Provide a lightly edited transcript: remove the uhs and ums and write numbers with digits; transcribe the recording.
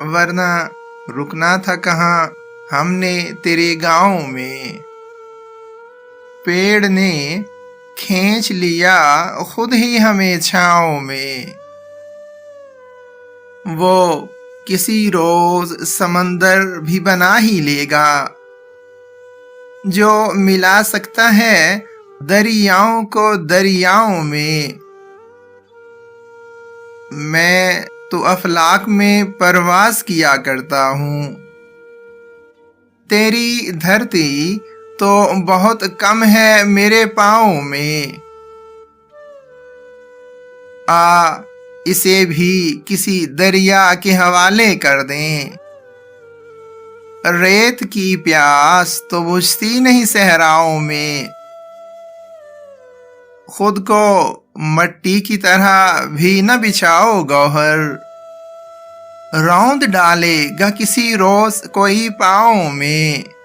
ورنہ رکنا تھا کہاں ہم نے تیرے گاؤں میں۔ پیڑ نے کھینچ لیا خود ہی ہمیں چھاؤں میں، وہ کسی روز سمندر بھی بنا ہی لے گا جو ملا سکتا ہے دریاؤں کو دریاؤں میں۔ میں تو افلاک میں پرواز کیا کرتا ہوں، تیری دھرتی تو بہت کم ہے میرے پاؤں میں۔ اسے بھی کسی دریا کے حوالے کر دیں، ریت کی پیاس تو بجھتی نہیں صحراؤں میں۔ خود کو مٹی کی طرح بھی نہ بچھاؤ گوہر، روند ڈالے گا کسی روز کوئی پاؤں میں۔